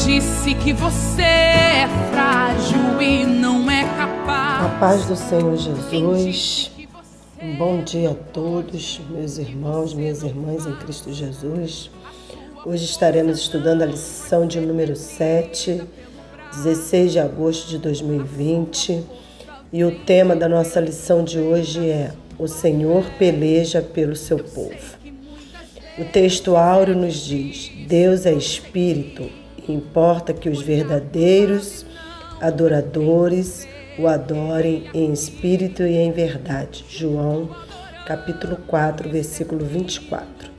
disse que você é frágil e não é capaz. A paz do Senhor Jesus. Um bom dia a todos, meus irmãos, minhas irmãs em Cristo Jesus. Hoje estaremos estudando a lição de número 7, 16 de agosto de 2020. E o tema da nossa lição de hoje é: o Senhor peleja pelo seu povo. O texto áureo nos diz: Deus é Espírito e importa que os verdadeiros adoradores o adorem em espírito e em verdade. João, capítulo 4, versículo 24.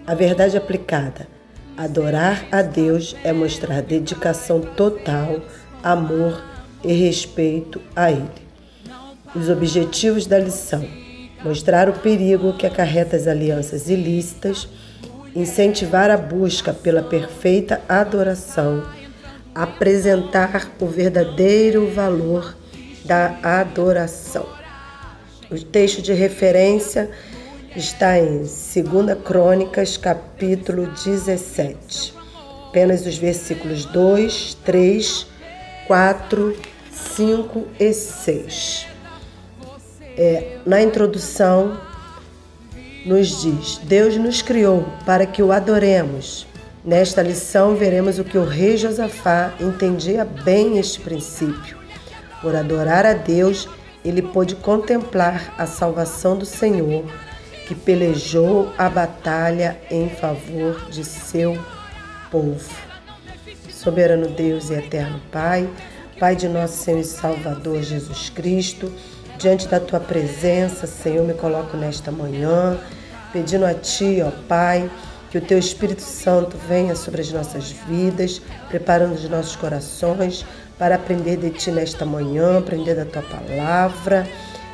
A verdade aplicada: adorar a Deus é mostrar dedicação total, amor e respeito a Ele. Os objetivos da lição: mostrar o perigo que acarreta as alianças ilícitas, incentivar a busca pela perfeita adoração, apresentar o verdadeiro valor da adoração. O texto de referência está em 2 Crônicas, capítulo 17. Apenas os versículos 2, 3, 4, 5 e 6. Na introdução, nos diz: Deus nos criou para que o adoremos. Nesta lição, veremos o que o rei Josafá entendia bem este princípio. Por adorar a Deus, ele pôde contemplar a salvação do Senhor, que pelejou a batalha em favor de seu povo. Soberano Deus e eterno Pai, Pai de nosso Senhor e Salvador Jesus Cristo, diante da Tua presença, Senhor, me coloco nesta manhã, pedindo a Ti, ó Pai, que o Teu Espírito Santo venha sobre as nossas vidas, preparando os nossos corações para aprender de Ti nesta manhã, aprender da Tua palavra,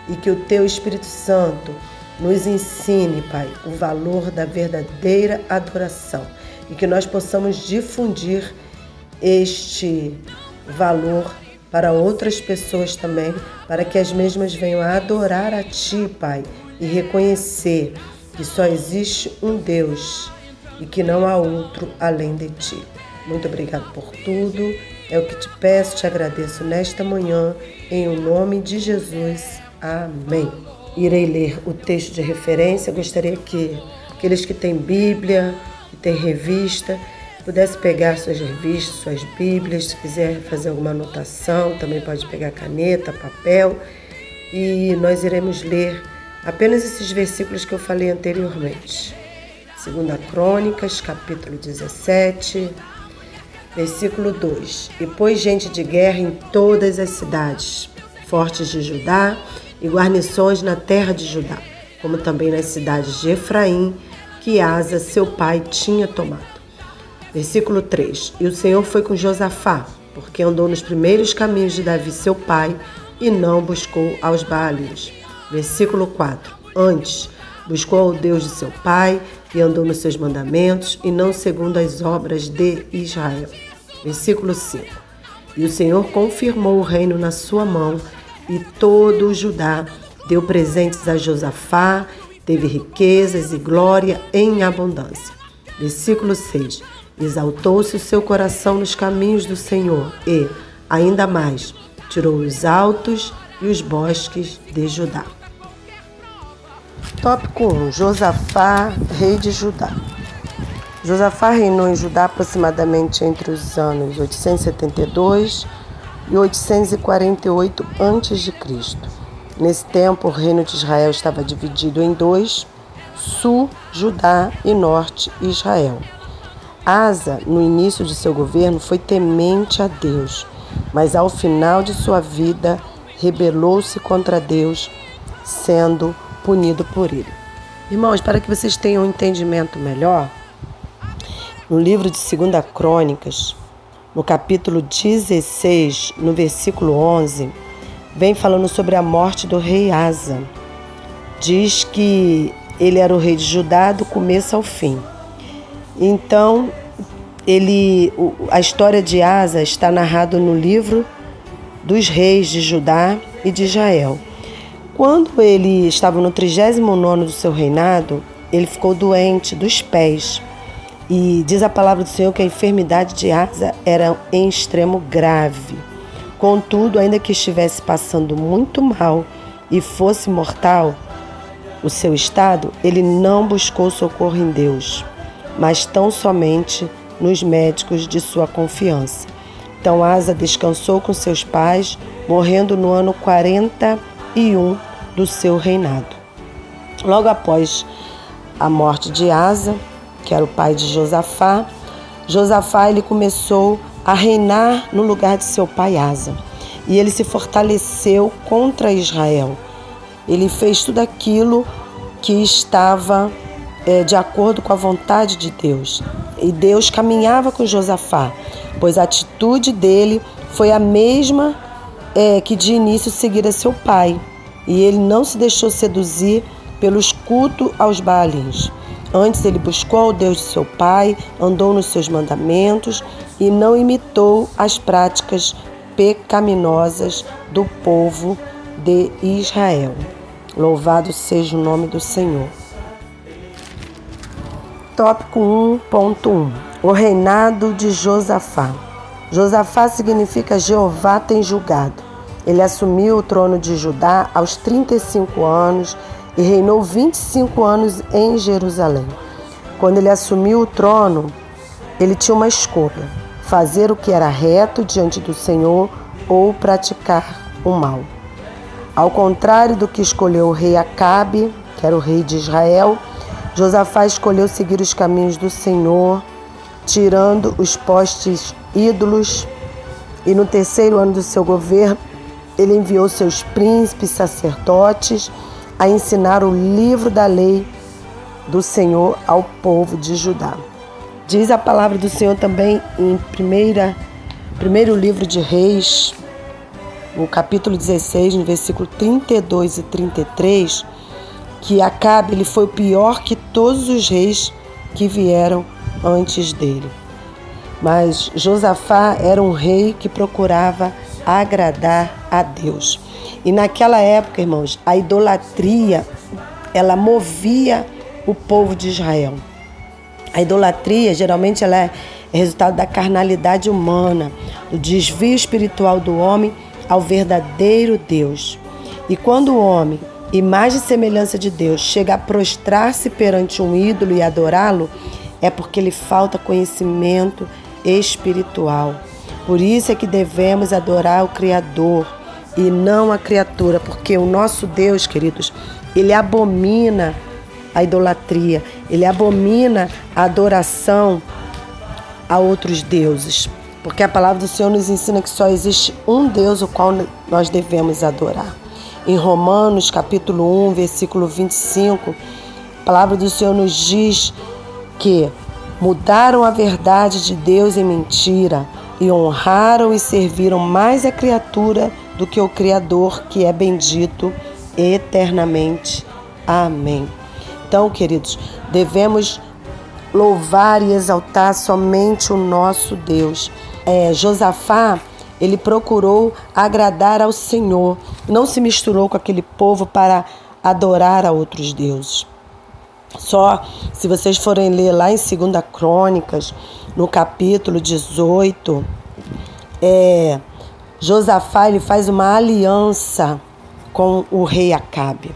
e que o Teu Espírito Santo nos ensine, Pai, o valor da verdadeira adoração, e que nós possamos difundir este valor para outras pessoas também, para que as mesmas venham a adorar a Ti, Pai, e reconhecer que só existe um Deus e que não há outro além de Ti. Muito obrigado por tudo, é o que te peço, te agradeço nesta manhã, em o nome de Jesus. Amém. Irei ler o texto de referência. Gostaria que aqueles que têm Bíblia, que têm revista, pudesse pegar suas revistas, suas Bíblias. Se quiser fazer alguma anotação, também pode pegar caneta, papel, e nós iremos ler apenas esses versículos que eu falei anteriormente. 2 Crônicas, capítulo 17, versículo 2. E pôs gente de guerra em todas as cidades fortes de Judá e guarnições na terra de Judá, como também nas cidades de Efraim, que Asa, seu pai, tinha tomado. Versículo 3. E o Senhor foi com Josafá, porque andou nos primeiros caminhos de Davi, seu pai, e não buscou aos Baalins. Versículo 4. Antes, buscou o Deus de seu pai, e andou nos seus mandamentos, e não segundo as obras de Israel. Versículo 5. E o Senhor confirmou o reino na sua mão, e todo o Judá deu presentes a Josafá, teve riquezas e glória em abundância. Versículo 6. Exaltou-se o seu coração nos caminhos do Senhor e, ainda mais, tirou os altos e os bosques de Judá. Tópico 1. Josafá, rei de Judá. Josafá reinou em Judá aproximadamente entre os anos 872 e 848 a.C. Nesse tempo, o reino de Israel estava dividido em dois: sul, Judá, e norte, Israel. Asa, no início de seu governo, foi temente a Deus, mas ao final de sua vida rebelou-se contra Deus, sendo punido por ele. Irmãos, para que vocês tenham um entendimento melhor, no livro de 2 Crônicas, no capítulo 16, no versículo 11, vem falando sobre a morte do rei Asa. Diz que ele era o rei de Judá do começo ao fim. Então, a história de Asa está narrada no livro dos reis de Judá e de Israel. Quando ele estava no 39º do seu reinado, ele ficou doente dos pés. E diz a palavra do Senhor que a enfermidade de Asa era em extremo grave. Contudo, ainda que estivesse passando muito mal e fosse mortal o seu estado, ele não buscou socorro em Deus, mas tão somente nos médicos de sua confiança. Então Asa descansou com seus pais, morrendo no ano 41 do seu reinado. Logo após a morte de Asa, que era o pai de Josafá, ele começou a reinar no lugar de seu pai Asa. E ele se fortaleceu contra Israel. Ele fez tudo aquilo que estava de acordo com a vontade de Deus. E Deus caminhava com Josafá, pois a atitude dele foi a mesma que de início seguira seu pai. E ele não se deixou seduzir pelos cultos aos Baalins. Antes ele buscou o Deus de seu pai, andou nos seus mandamentos e não imitou as práticas pecaminosas do povo de Israel. Louvado seja o nome do Senhor. Tópico 1.1. O reinado de Josafá. Josafá significa Jeová tem julgado. Ele assumiu o trono de Judá aos 35 anos e reinou 25 anos em Jerusalém. Quando ele assumiu o trono, ele tinha uma escolha: fazer o que era reto diante do Senhor ou praticar o mal. Ao contrário do que escolheu o rei Acabe, que era o rei de Israel, Josafá escolheu seguir os caminhos do Senhor, tirando os postes ídolos. E no 3º ano do seu governo, ele enviou seus príncipes sacerdotes a ensinar o livro da lei do Senhor ao povo de Judá. Diz a palavra do Senhor também em primeiro livro de Reis, no capítulo 16, no versículo 32 e 33, que Acabe ele foi o pior que todos os reis que vieram antes dele. Mas Josafá era um rei que procurava agradar a Deus. E naquela época, irmãos, a idolatria, ela movia o povo de Israel. A idolatria, geralmente, ela é resultado da carnalidade humana, do desvio espiritual do homem ao verdadeiro Deus. E quando o homem, imagem e semelhança de Deus, chega a prostrar-se perante um ídolo e adorá-lo, é porque lhe falta conhecimento espiritual. Por isso é que devemos adorar o Criador e não a criatura, porque o nosso Deus, queridos, ele abomina a idolatria, ele abomina a adoração a outros deuses, porque a palavra do Senhor nos ensina que só existe um Deus o qual nós devemos adorar. Em Romanos capítulo 1, versículo 25, a palavra do Senhor nos diz que mudaram a verdade de Deus em mentira e honraram e serviram mais a criatura do que o Criador, que é bendito eternamente. Amém. Então, queridos, devemos louvar e exaltar somente o nosso Deus. Josafá, ele procurou agradar ao Senhor, não se misturou com aquele povo para adorar a outros deuses. Só se vocês forem ler lá em 2 Crônicas, no capítulo 18, Josafá ele faz uma aliança com o rei Acabe.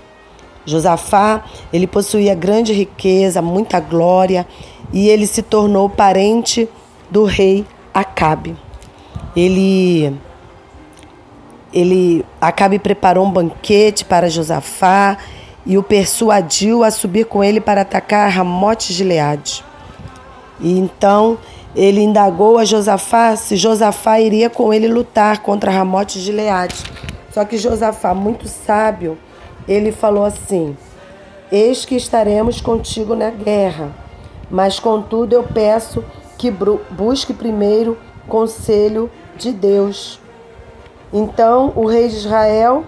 Josafá, ele possuía grande riqueza, muita glória, e ele se tornou parente do rei Acabe. Acabe preparou um banquete para Josafá e o persuadiu a subir com ele para atacar Ramote-Gileade. E então ele indagou a Josafá se Josafá iria com ele lutar contra Ramote-Gileade. Só que Josafá, muito sábio, ele falou assim: eis que estaremos contigo na guerra, mas contudo eu peço que busque primeiro conselho de Deus. Então o rei de Israel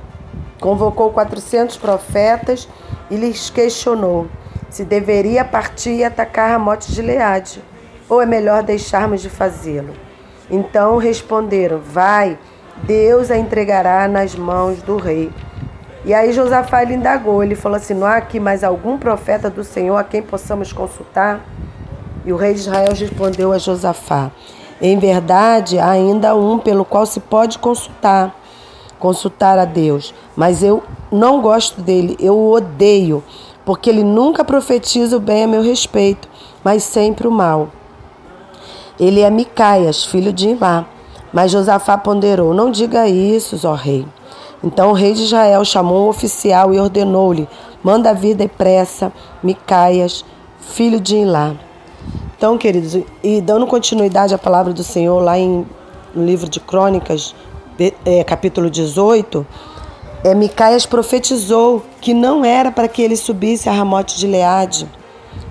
convocou 400 profetas e lhes questionou se deveria partir e atacar Ramote-Gileade, ou é melhor deixarmos de fazê-lo. Então responderam: vai, Deus a entregará nas mãos do rei. E aí Josafá ele indagou, ele falou assim: não há aqui mais algum profeta do Senhor a quem possamos consultar? E E o rei de Israel respondeu a Josafá: em verdade, há ainda um pelo qual se pode consultar a Deus, mas eu não gosto dele, eu o odeio, porque ele nunca profetiza o bem a meu respeito, mas sempre o mal. Ele é Micaias, filho de Imlá. Mas Josafá ponderou: não diga isso, ó rei. Então o rei de Israel chamou um oficial e ordenou-lhe: manda vir depressa Micaias, filho de Imlá. Então, queridos, e dando continuidade à palavra do Senhor lá no livro de Crônicas, capítulo 18, Micaias profetizou que não era para que ele subisse a Ramote de Gileade,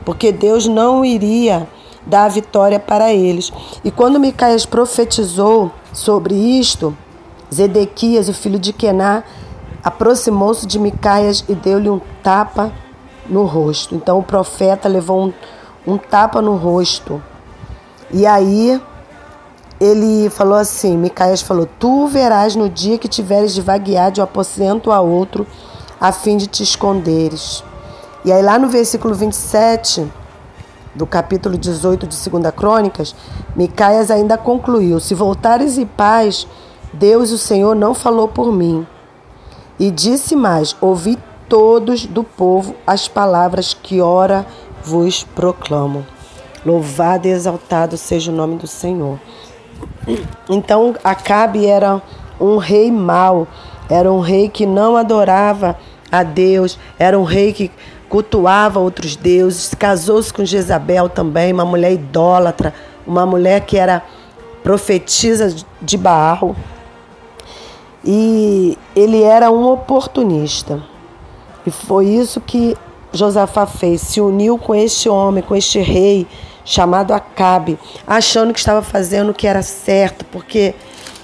porque Deus não iria dar a vitória para eles. E quando Micaias profetizou sobre isto, Zedequias, o filho de Quená, aproximou-se de Micaias e deu-lhe um tapa no rosto. Então o profeta levou um tapa no rosto. E aí ele falou assim, Micaias falou: tu verás no dia que tiveres de vaguear de um aposento a outro, a fim de te esconderes. E aí lá no versículo 27 do capítulo 18 de 2 Crônicas, Micaias ainda concluiu: se voltares em paz, Deus, o Senhor, não falou por mim. E disse mais: ouvi todos do povo as palavras que ora vos proclamo. Louvado e exaltado seja o nome do Senhor. Então Acabe era um rei mau, era um rei que não adorava a Deus, era um rei que cultuava outros deuses, casou-se com Jezabel também, uma mulher idólatra, uma mulher que era profetisa de Baal. E ele era um oportunista. E foi isso que Josafá fez, se uniu com este homem, com este rei chamado Acabe, achando que estava fazendo o que era certo, porque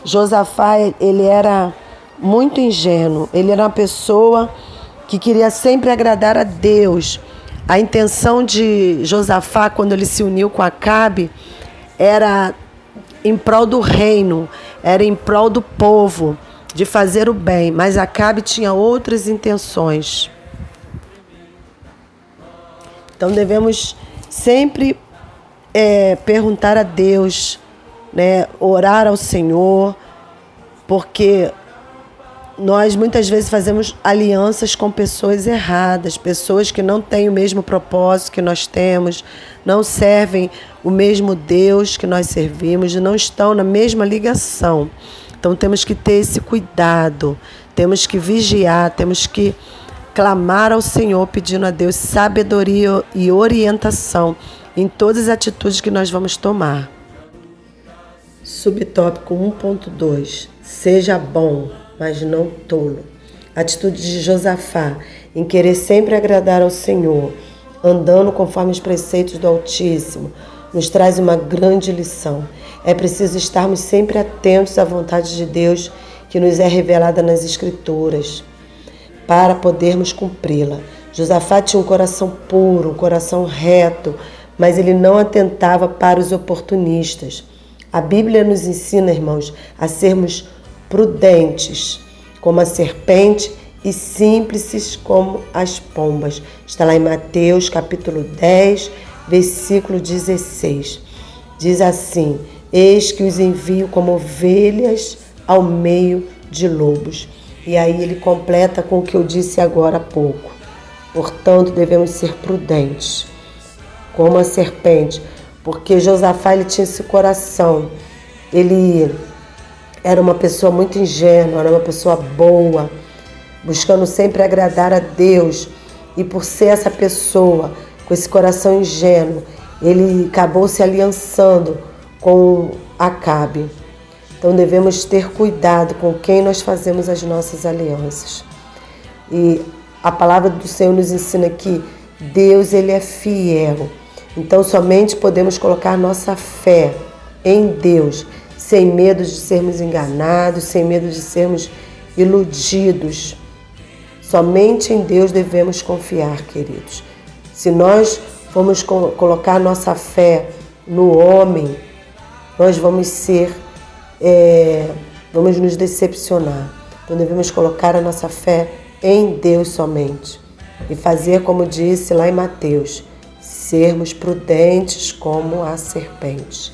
Josafá, ele era muito ingênuo, ele era uma pessoa que queria sempre agradar a Deus. A intenção de Josafá, quando ele se uniu com Acabe, era em prol do reino, era em prol do povo, de fazer o bem, mas Acabe tinha outras intenções. Então devemos sempre perguntar a Deus, né, orar ao Senhor, porque nós muitas vezes fazemos alianças com pessoas erradas, pessoas que não têm o mesmo propósito que nós temos, não servem o mesmo Deus que nós servimos, não estão na mesma ligação. Então temos que ter esse cuidado, temos que vigiar, temos que clamar ao Senhor, pedindo a Deus sabedoria e orientação em todas as atitudes que nós vamos tomar. Subtópico 1.2. Seja bom, mas não tolo. Atitude de Josafá em querer sempre agradar ao Senhor, andando conforme os preceitos do Altíssimo, nos traz uma grande lição. É preciso estarmos sempre atentos à vontade de Deus que nos é revelada nas Escrituras, para podermos cumpri-la. Josafá tinha um coração puro, um coração reto, mas ele não atentava para os oportunistas. A Bíblia nos ensina, irmãos, a sermos prudentes como a serpente e simples como as pombas. Está lá em Mateus capítulo 10, versículo 16. Diz assim: eis que os envio como ovelhas ao meio de lobos. E aí ele completa com o que eu disse agora há pouco. Portanto, devemos ser prudentes, como a serpente, porque Josafá, ele tinha esse coração. Ele era uma pessoa muito ingênua, era uma pessoa boa, buscando sempre agradar a Deus. E por ser essa pessoa, com esse coração ingênuo, ele acabou se aliançando com Acabe. Então devemos ter cuidado com quem nós fazemos as nossas alianças. E a palavra do Senhor nos ensina que Deus, ele é fiel. Então somente podemos colocar nossa fé em Deus, sem medo de sermos enganados, sem medo de sermos iludidos. Somente em Deus devemos confiar, queridos. Se nós formos colocar nossa fé no homem, nós vamos nos decepcionar. Então devemos colocar a nossa fé em Deus somente e fazer como disse lá em Mateus: sermos prudentes como a serpente.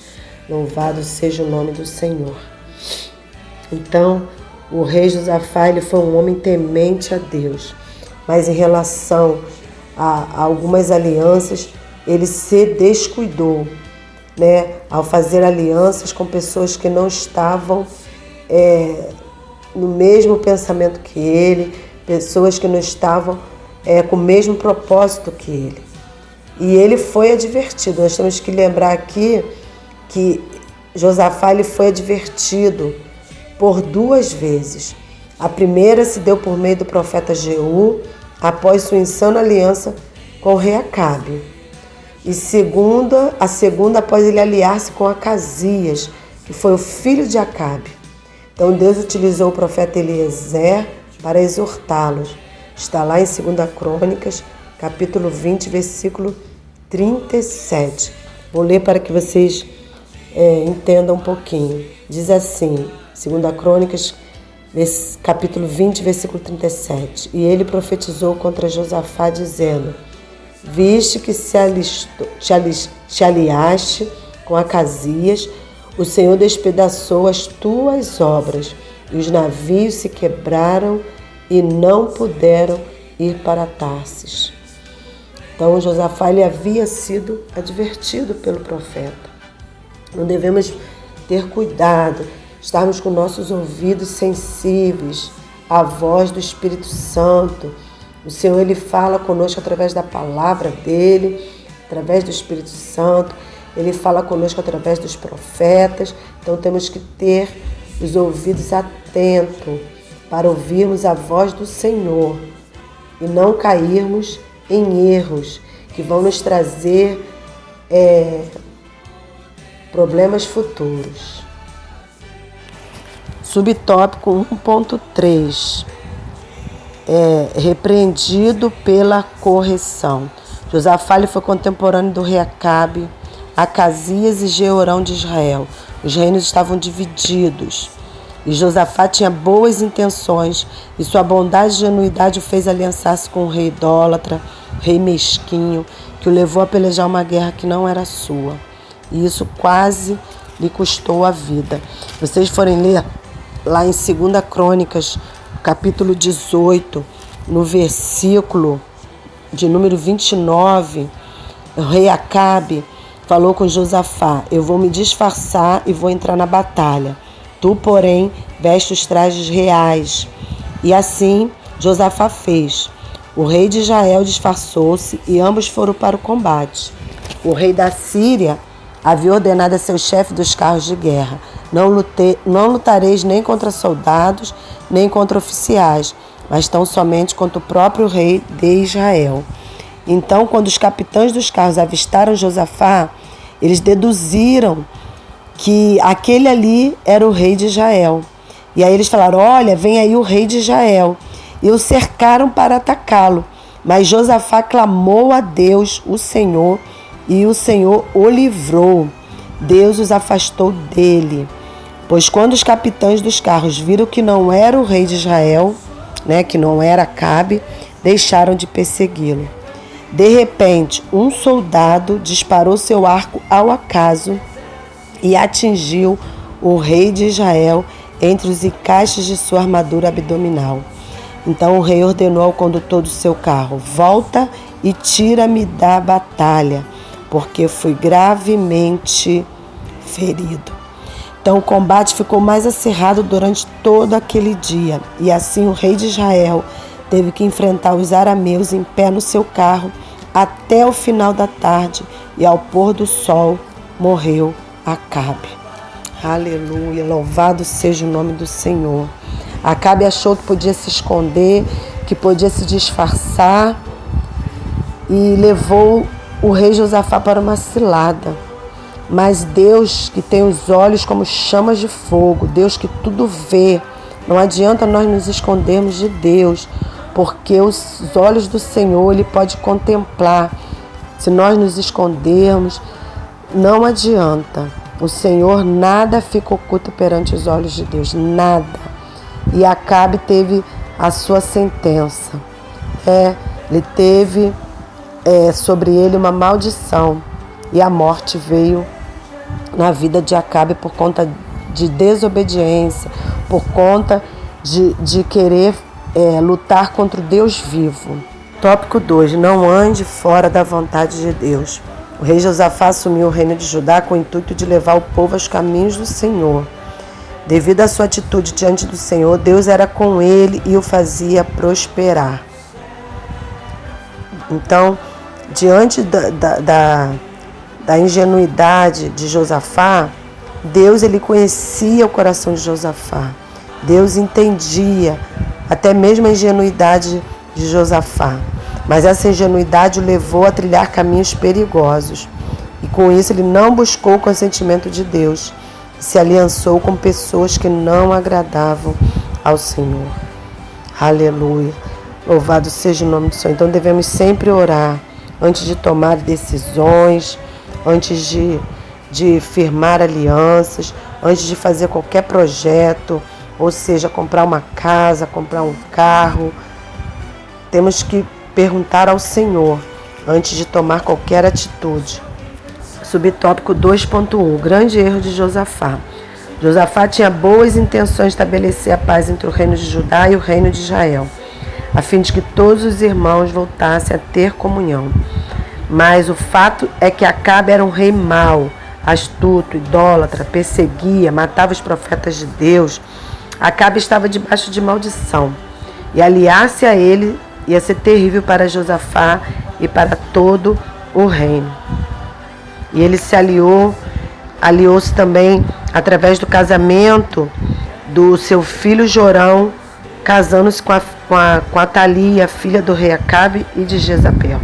Louvado seja o nome do Senhor. Então, o rei Josafá, ele foi um homem temente a Deus, mas em relação a algumas alianças, ele se descuidou, né? Ao fazer alianças com pessoas que não estavam no mesmo pensamento que ele, pessoas que não estavam com o mesmo propósito que ele. E ele foi advertido. Nós temos que lembrar aqui que Josafá, ele foi advertido por 2 vezes. A primeira se deu por meio do profeta Jeú, após sua insana aliança com o rei Acabe. E a segunda após ele aliar-se com Acasias, que foi o filho de Acabe. Então Deus utilizou o profeta Eliezer para exortá-los. Está lá em 2 Crônicas, capítulo 20, versículo 37. Vou ler para que vocês entendam um pouquinho. Diz assim, 2 Crônicas, capítulo 20, versículo 37. E ele profetizou contra Josafá, dizendo: viste que te aliaste com Acasias, o Senhor despedaçou as tuas obras, e os navios se quebraram e não puderam ir para Tarsis. Então Josafá, ele havia sido advertido pelo profeta. Não devemos ter cuidado, estarmos com nossos ouvidos sensíveis à voz do Espírito Santo. O Senhor, ele fala conosco através da palavra dele, através do Espírito Santo. Ele fala conosco através dos profetas. Então temos que ter os ouvidos atentos para ouvirmos a voz do Senhor e não cairmos em erros que vão nos trazer problemas futuros. Subtópico 1.3. Repreendido pela correção. Josafá foi contemporâneo do rei Acabe, Acasias e Jeorão de Israel. Os reinos estavam divididos. E Josafá tinha boas intenções, e sua bondade e genuidade o fez aliançar-se com o rei idólatra, rei mesquinho, que o levou a pelejar uma guerra que não era sua. E isso quase lhe custou a vida. Vocês forem ler lá em 2 Crônicas, capítulo 18, no versículo de número 29, o rei Acabe falou com Josafá: eu vou me disfarçar e vou entrar na batalha. Tu, porém, veste os trajes reais. E assim Josafá fez. O rei de Israel disfarçou-se e ambos foram para o combate. O rei da Síria havia ordenado a seu chefe dos carros de guerra: não lutareis nem contra soldados, nem contra oficiais, mas tão somente contra o próprio rei de Israel. Então, quando os capitães dos carros avistaram Josafá, eles deduziram que aquele ali era o rei de Israel. E aí eles falaram: olha, vem aí o rei de Israel. E o cercaram para atacá-lo. Mas Josafá clamou a Deus, o Senhor, e o Senhor o livrou. Deus os afastou dele. Pois quando os capitães dos carros viram que não era o rei de Israel, que não era Acabe, deixaram de persegui-lo. De repente, um soldado disparou seu arco ao acaso e atingiu o rei de Israel entre os encaixes de sua armadura abdominal. Então o rei ordenou ao condutor do seu carro: volta e tira-me da batalha, porque fui gravemente ferido. Então o combate ficou mais acirrado durante todo aquele dia, e assim o rei de Israel teve que enfrentar os arameus em pé no seu carro até o final da tarde, e ao pôr do sol morreu Acabe. Aleluia, louvado seja o nome do Senhor. Acabe achou que podia se esconder, que podia se disfarçar, e levou o rei Josafá para uma cilada. Mas Deus, que tem os olhos como chamas de fogo, Deus que tudo vê, não adianta nós nos escondermos de Deus, porque os olhos do Senhor, Ele pode contemplar. Se nós nos escondermos, não adianta. O Senhor, nada fica oculto perante os olhos de Deus, nada. E Acabe teve a sua sentença. Ele teve sobre ele uma maldição, e a morte veio na vida de Acabe por conta de desobediência, por conta de querer lutar contra o Deus vivo. Tópico 2. Não ande fora da vontade de Deus. O rei Josafá assumiu o reino de Judá com o intuito de levar o povo aos caminhos do Senhor. Devido à sua atitude diante do Senhor, Deus era com ele e o fazia prosperar. Então, diante da ingenuidade de Josafá, Deus ele conhecia o coração de Josafá. Deus entendia até mesmo a ingenuidade de Josafá. Mas essa ingenuidade o levou a trilhar caminhos perigosos. E com isso ele não buscou o consentimento de Deus. E se aliançou com pessoas que não agradavam ao Senhor. Aleluia. Louvado seja o nome do Senhor. Então devemos sempre orar antes de tomar decisões, antes de firmar alianças, antes de fazer qualquer projeto, ou seja, comprar uma casa, comprar um carro. Temos que perguntar ao Senhor antes de tomar qualquer atitude. Subtópico 2.1. Grande erro de Josafá. Josafá tinha boas intenções de estabelecer a paz entre o reino de Judá e o reino de Israel, a fim de que todos os irmãos voltassem a ter comunhão. Mas o fato é que Acabe era um rei mau, astuto, idólatra, perseguia, matava os profetas de Deus. Acabe estava debaixo de maldição, e aliar-se a ele ia ser terrível para Josafá e para todo o reino. E ele se aliou-se também através do casamento do seu filho Jorão, casando-se com a Atalia, filha do rei Acabe e de Jezabel.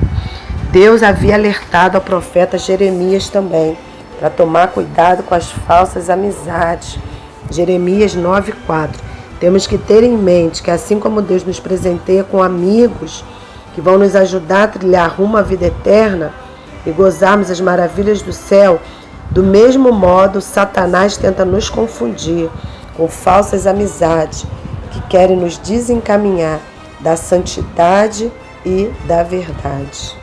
Deus havia alertado ao profeta Jeremias também, para tomar cuidado com as falsas amizades. Jeremias 9:4. Temos que ter em mente que assim como Deus nos presenteia com amigos que vão nos ajudar a trilhar rumo à vida eterna e gozarmos as maravilhas do céu, do mesmo modo Satanás tenta nos confundir com falsas amizades que querem nos desencaminhar da santidade e da verdade.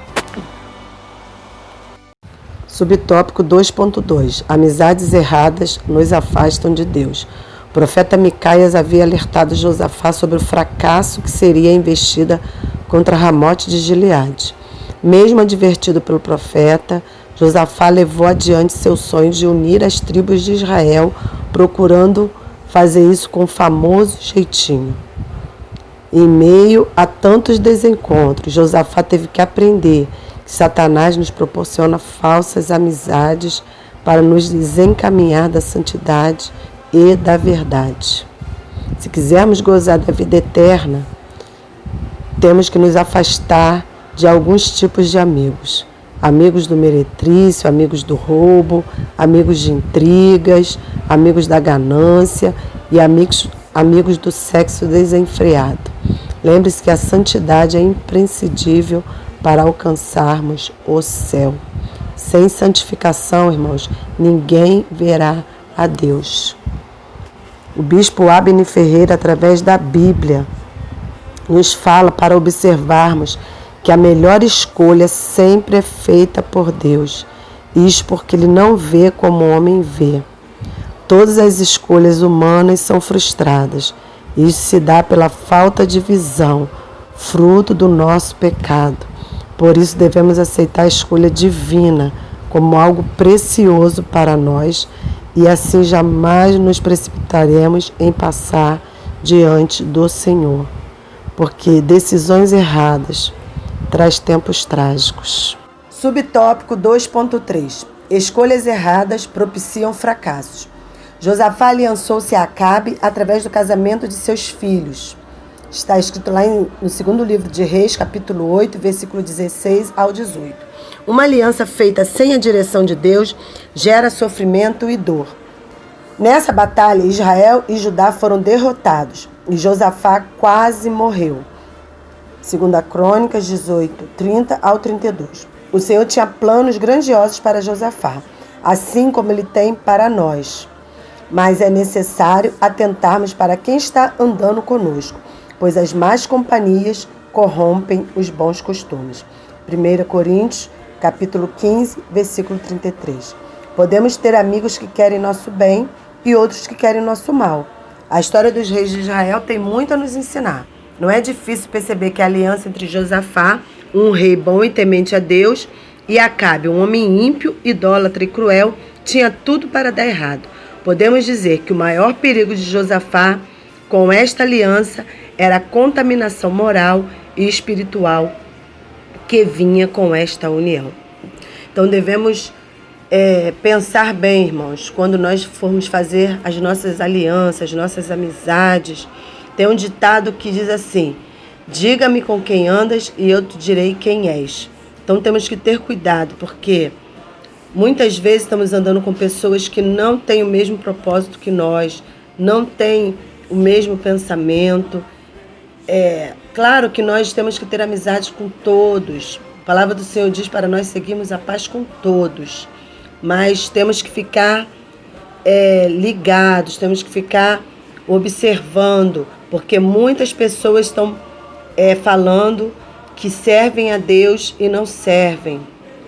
Subtópico 2.2. Amizades erradas nos afastam de Deus. O profeta Micaias havia alertado Josafá sobre o fracasso que seria a investida contra Ramote de Gileade. Mesmo advertido pelo profeta, Josafá levou adiante seu sonho de unir as tribos de Israel, procurando fazer isso com o famoso jeitinho. Em meio a tantos desencontros, Josafá teve que aprender que Satanás nos proporciona falsas amizades para nos desencaminhar da santidade e da verdade. Se quisermos gozar da vida eterna, temos que nos afastar de alguns tipos de amigos. Amigos do meretrício, amigos do roubo, amigos de intrigas, amigos da ganância e amigos do sexo desenfreado. Lembre-se que a santidade é imprescindível para alcançarmos o céu. Sem santificação, irmãos, ninguém verá a Deus. O bispo Abner Ferreira, através da Bíblia, nos fala para observarmos que a melhor escolha sempre é feita por Deus. Isso porque Ele não vê como o homem vê. Todas as escolhas humanas são frustradas. Isso se dá pela falta de visão, fruto do nosso pecado. Por isso devemos aceitar a escolha divina como algo precioso para nós e assim jamais nos precipitaremos em passar diante do Senhor, porque decisões erradas traz tempos trágicos. Subtópico 2.3. Escolhas erradas propiciam fracassos. Josafá aliançou-se a Acabe através do casamento de seus filhos. Está escrito lá no segundo livro de Reis, capítulo 8, versículo 16 ao 18. Uma aliança feita sem a direção de Deus gera sofrimento e dor. Nessa batalha, Israel e Judá foram derrotados e Josafá quase morreu. 2 Crônicas 18, 30 ao 32. O Senhor tinha planos grandiosos para Josafá, assim como Ele tem para nós. Mas é necessário atentarmos para quem está andando conosco, pois as más companhias corrompem os bons costumes. 1 Coríntios, capítulo 15, versículo 33. Podemos ter amigos que querem nosso bem e outros que querem nosso mal. A história dos reis de Israel tem muito a nos ensinar. Não é difícil perceber que a aliança entre Josafá, um rei bom e temente a Deus, e Acabe, um homem ímpio, idólatra e cruel, tinha tudo para dar errado. Podemos dizer que o maior perigo de Josafá com esta aliança era a contaminação moral e espiritual que vinha com esta união. Então devemos pensar bem, irmãos, quando nós formos fazer as nossas alianças, nossas amizades. Tem um ditado que diz assim: diga-me com quem andas e eu te direi quem és. Então temos que ter cuidado, porque muitas vezes estamos andando com pessoas que não têm o mesmo propósito que nós, não têm o mesmo pensamento. Claro que nós temos que ter amizade com todos. A palavra do Senhor diz para nós seguirmos a paz com todos. Mas temos que ficar ligados, temos que ficar observando, porque muitas pessoas estão falando que servem a Deus e não servem.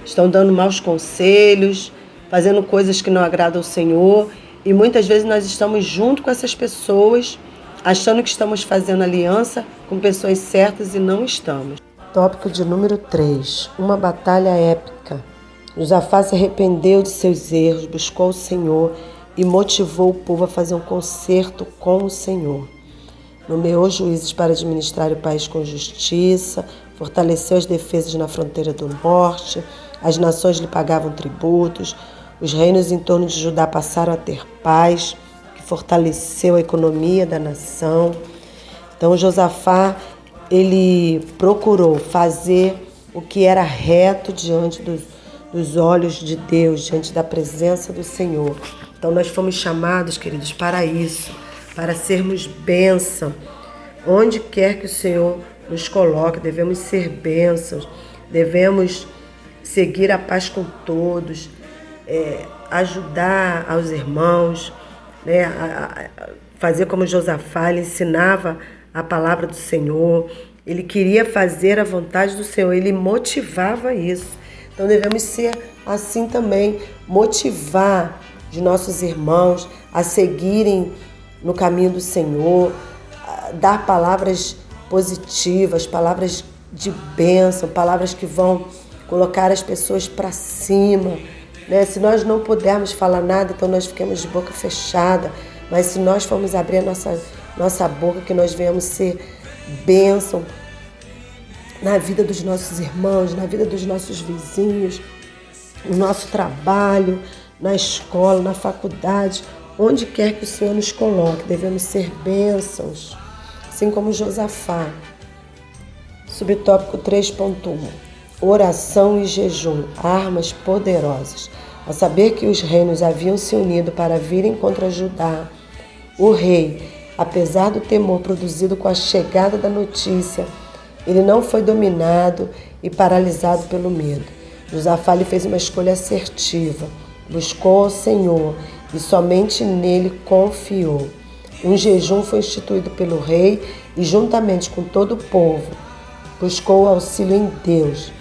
Estão dando maus conselhos, fazendo coisas que não agradam ao Senhor. E muitas vezes nós estamos junto com essas pessoas, achando que estamos fazendo aliança com pessoas certas e não estamos. Tópico de número 3. Uma batalha épica. Josafá se arrependeu de seus erros, buscou o Senhor e motivou o povo a fazer um concerto com o Senhor. Nomeou juízes para administrar o país com justiça, fortaleceu as defesas na fronteira do norte, as nações lhe pagavam tributos, os reinos em torno de Judá passaram a ter paz, que fortaleceu a economia da nação. Então Josafá, ele procurou fazer o que era reto diante dos olhos de Deus, diante da presença do Senhor. Então nós fomos chamados, queridos, para isso, para sermos bênção. Onde quer que o Senhor nos coloque, devemos ser bênçãos, devemos seguir a paz com todos, ajudar aos irmãos, fazer como Josafá, ele ensinava a palavra do Senhor, ele queria fazer a vontade do Senhor, ele motivava isso. Então devemos ser assim também, motivar os nossos irmãos a seguirem no caminho do Senhor, dar palavras positivas, palavras de bênção, palavras que vão colocar as pessoas para cima. Se nós não pudermos falar nada, então nós ficamos de boca fechada, mas se nós formos abrir a nossa boca, que nós venhamos ser bênção na vida dos nossos irmãos, na vida dos nossos vizinhos, no nosso trabalho, na escola, na faculdade, onde quer que o Senhor nos coloque, devemos ser bênçãos, assim como Josafá. Subtópico 3.1. Oração e jejum, armas poderosas. Ao saber que os reinos haviam se unido para virem contra Judá, o rei, apesar do temor produzido com a chegada da notícia, ele não foi dominado e paralisado pelo medo. Josafá lhe fez uma escolha assertiva, buscou ao Senhor e somente nele confiou. Um jejum foi instituído pelo rei e, juntamente com todo o povo, buscou auxílio em Deus.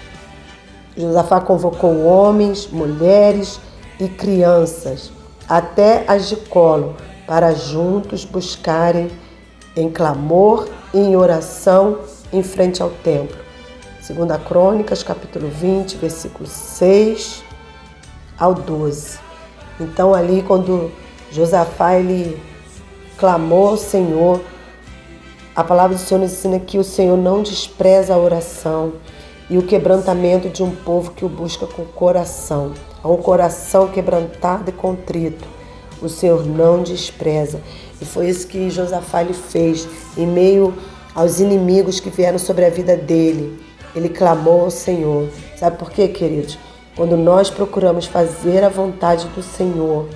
Josafá convocou homens, mulheres e crianças, até as de colo, para juntos buscarem em clamor e em oração em frente ao templo. 2 Crônicas, capítulo 20, versículos 6 ao 12. Então ali, quando Josafá ele clamou ao Senhor, a palavra do Senhor nos ensina que o Senhor não despreza a oração e o quebrantamento de um povo que o busca com o coração. A um coração quebrantado e contrito, o Senhor não despreza. E foi isso que Josafá ele fez em meio aos inimigos que vieram sobre a vida dele. Ele clamou ao Senhor. Sabe por quê, queridos? Quando nós procuramos fazer a vontade do Senhor,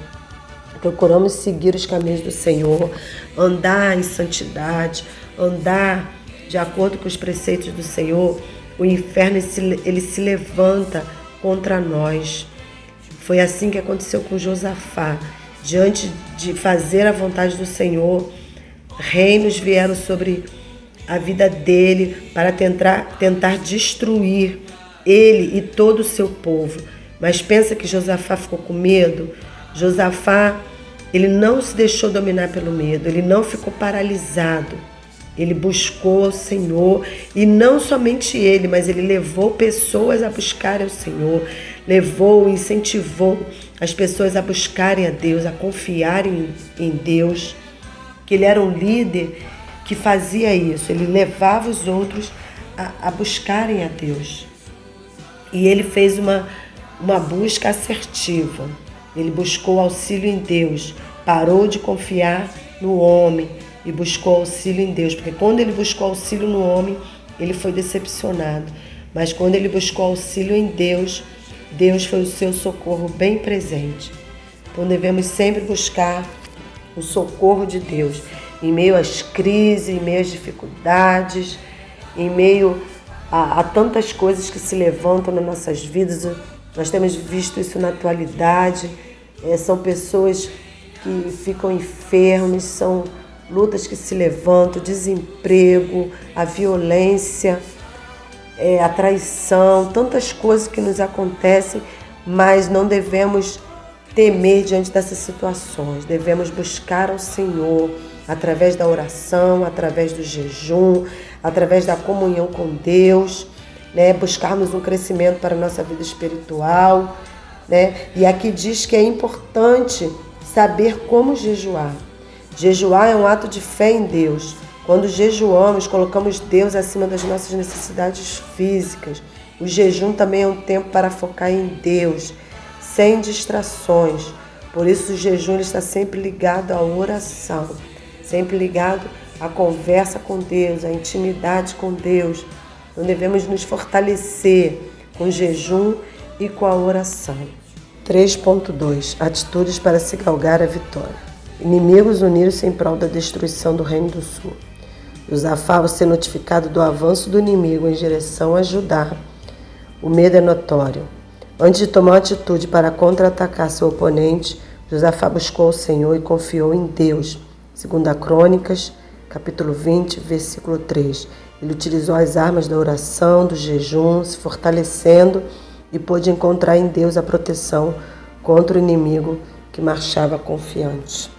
procuramos seguir os caminhos do Senhor, andar em santidade, andar de acordo com os preceitos do Senhor, o inferno ele se levanta contra nós. Foi assim que aconteceu com Josafá. Diante de fazer a vontade do Senhor, reinos vieram sobre a vida dele para tentar destruir ele e todo o seu povo. Mas pensa que Josafá ficou com medo? Josafá, ele não se deixou dominar pelo medo, ele não ficou paralisado. Ele buscou ao Senhor, e não somente ele, mas ele levou pessoas a buscarem o Senhor, incentivou as pessoas a buscarem a Deus, a confiarem em Deus, que ele era um líder que fazia isso, ele levava os outros a buscarem a Deus. E ele fez uma busca assertiva, ele buscou auxílio em Deus, parou de confiar no homem, e buscou auxílio em Deus, porque quando ele buscou auxílio no homem, ele foi decepcionado. Mas quando ele buscou auxílio em Deus, Deus foi o seu socorro bem presente. Então devemos sempre buscar o socorro de Deus, em meio às crises, em meio às dificuldades, em meio a tantas coisas que se levantam nas nossas vidas. Nós temos visto isso na atualidade, são pessoas que ficam enfermas, são lutas que se levantam, desemprego, a violência, a traição, tantas coisas que nos acontecem, mas não devemos temer diante dessas situações. Devemos buscar ao Senhor através da oração, através do jejum, através da comunhão com Deus, buscarmos um crescimento para a nossa vida espiritual, E aqui diz que é importante saber como jejuar. Jejuar é um ato de fé em Deus. Quando jejuamos, colocamos Deus acima das nossas necessidades físicas. O jejum também é um tempo para focar em Deus, sem distrações. Por isso o jejum ele está sempre ligado à oração, sempre ligado à conversa com Deus, à intimidade com Deus. Então devemos nos fortalecer com o jejum e com a oração. 3.2. Atitudes para se galgar a vitória. Inimigos uniram-se em prol da destruição do Reino do Sul. Josafá, ao ser notificado do avanço do inimigo em direção a Judá, o medo é notório. Antes de tomar atitude para contra-atacar seu oponente, Josafá buscou o Senhor e confiou em Deus. 2 Crônicas, capítulo 20, versículo 3. Ele utilizou as armas da oração, do jejum, se fortalecendo e pôde encontrar em Deus a proteção contra o inimigo que marchava confiante.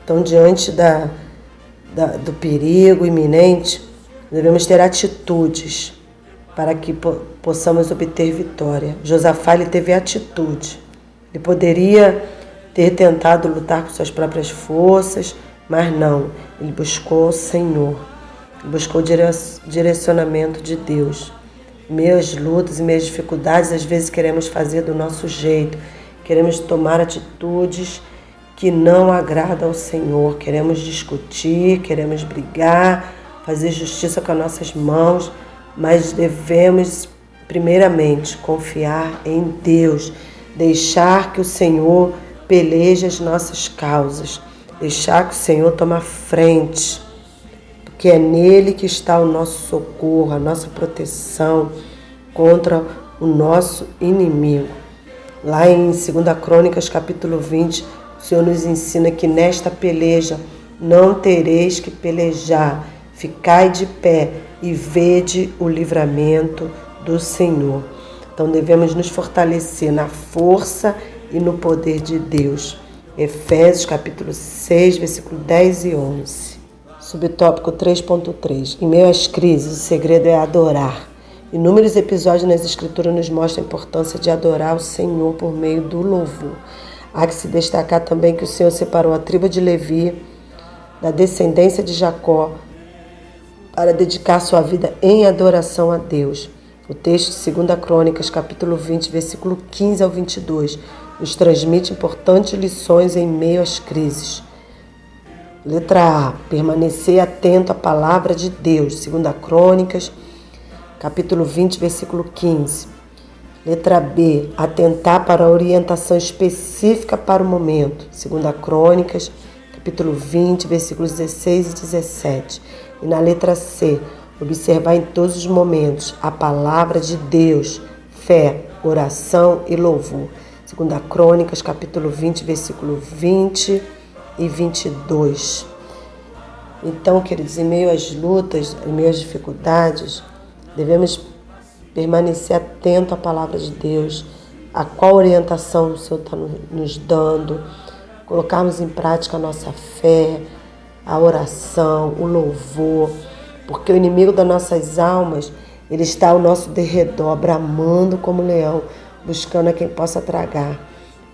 Então, diante do perigo iminente, devemos ter atitudes para que possamos obter vitória. Josafá ele teve atitude. Ele poderia ter tentado lutar com suas próprias forças, mas não. Ele buscou o Senhor. Ele buscou o direcionamento de Deus. Em meio às lutas, em meio às dificuldades, às vezes queremos fazer do nosso jeito. Queremos tomar atitudes que não agradam ao Senhor. Queremos discutir, queremos brigar, fazer justiça com as nossas mãos, mas devemos, primeiramente, confiar em Deus, deixar que o Senhor peleje as nossas causas, deixar que o Senhor tome a frente, porque é nele que está o nosso socorro, a nossa proteção contra o nosso inimigo. Lá em 2 Crônicas, capítulo 20, o Senhor nos ensina que nesta peleja não tereis que pelejar, ficai de pé e vede o livramento do Senhor. Então devemos nos fortalecer na força e no poder de Deus. Efésios capítulo 6, versículo 10 e 11. Subtópico 3.3. Em meio às crises, o segredo é adorar. Inúmeros episódios nas Escrituras nos mostram a importância de adorar o Senhor por meio do louvor. Há que se destacar também que o Senhor separou a tribo de Levi da descendência de Jacó para dedicar sua vida em adoração a Deus. O texto de 2 Crônicas, capítulo 20, versículo 15 ao 22, nos transmite importantes lições em meio às crises. Letra A. Permanecer atento à palavra de Deus. 2 Crônicas, capítulo 20, versículo 15. Letra B. Atentar para a orientação específica para o momento. 2 Crônicas, capítulo 20, versículos 16 e 17. E na letra C. Observar em todos os momentos a palavra de Deus, fé, oração e louvor. 2 Crônicas, capítulo 20, versículo 20 e 22. Então, queridos, em meio às lutas, em meio às dificuldades, devemos permanecer atento à palavra de Deus, a qual orientação o Senhor está nos dando, colocarmos em prática a nossa fé, a oração, o louvor, porque o inimigo das nossas almas, ele está ao nosso derredor, bramando como leão, buscando a quem possa tragar.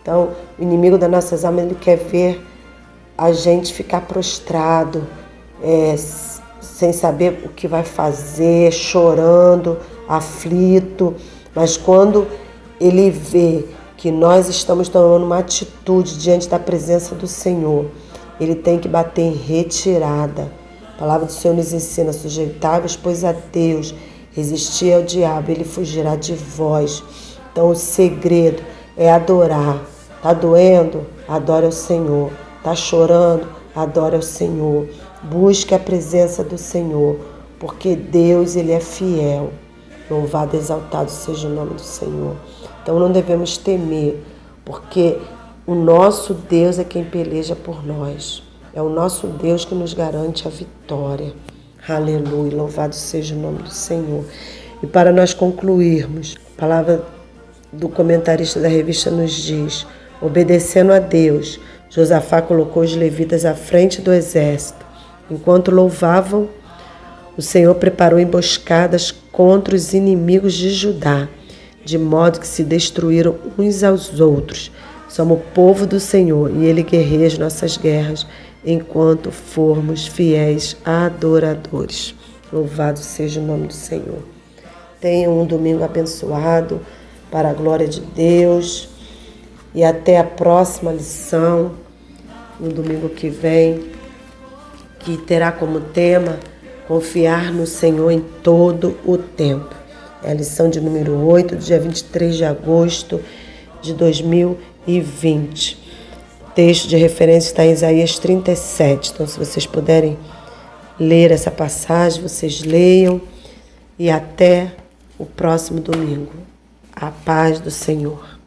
Então, o inimigo das nossas almas, ele quer ver a gente ficar prostrado, sem saber o que vai fazer, chorando, aflito. Mas quando ele vê que nós estamos tomando uma atitude diante da presença do Senhor, ele tem que bater em retirada. A palavra do Senhor nos ensina: sujeitai-vos, pois, a Deus, resistir ao diabo, ele fugirá de vós. Então o segredo é adorar. Tá doendo? Adore ao Senhor. Tá chorando? Adore ao Senhor. Busque a presença do Senhor, porque Deus, ele é fiel. Louvado e exaltado seja o nome do Senhor. Então não devemos temer, porque o nosso Deus é quem peleja por nós. É o nosso Deus que nos garante a vitória. Aleluia, louvado seja o nome do Senhor. E para nós concluirmos, a palavra do comentarista da revista nos diz: obedecendo a Deus, Josafá colocou os levitas à frente do exército. Enquanto louvavam, o Senhor preparou emboscadas contra os inimigos de Judá, de modo que se destruíram uns aos outros. Somos o povo do Senhor e Ele guerreia as nossas guerras enquanto formos fiéis adoradores. Louvado seja o nome do Senhor. Tenham um domingo abençoado para a glória de Deus e até a próxima lição, no domingo que vem, que terá como tema confiar no Senhor em todo o tempo. É a lição de número 8, do dia 23 de agosto de 2020. O texto de referência está em Isaías 37. Então, se vocês puderem ler essa passagem, vocês leiam. E até o próximo domingo. A paz do Senhor.